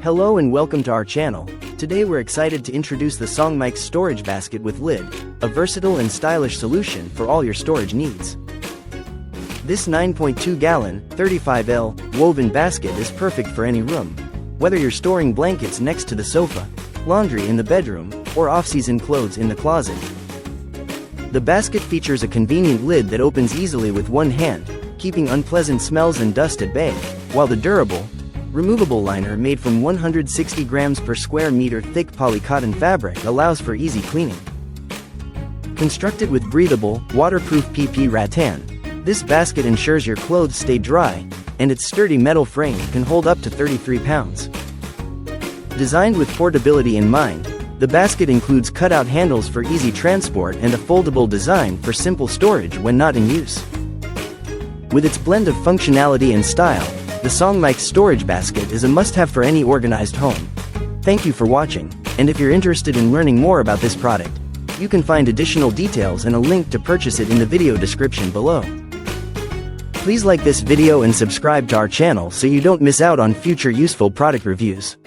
Hello and welcome to our channel. Today we're excited to introduce the SONGMICS Storage Basket with lid, a versatile and stylish solution for all your storage needs. This 9.2-gallon, 35L, woven basket is perfect for any room. Whether you're storing blankets next to the sofa, laundry in the bedroom, or off-season clothes in the closet. The basket features a convenient lid that opens easily with one hand, keeping unpleasant smells and dust at bay, while the durable, removable liner made from 160 grams per square meter thick polycotton fabric allows for easy cleaning. Constructed with breathable, waterproof PP rattan, this basket ensures your clothes stay dry, and its sturdy metal frame can hold up to 33 pounds. Designed with portability in mind, the basket includes cutout handles for easy transport and a foldable design for simple storage when not in use. With its blend of functionality and style, the SONGMICS Storage Basket is a must-have for any organized home. Thank you for watching, and if you're interested in learning more about this product, you can find additional details and a link to purchase it in the video description below. Please like this video and subscribe to our channel so you don't miss out on future useful product reviews.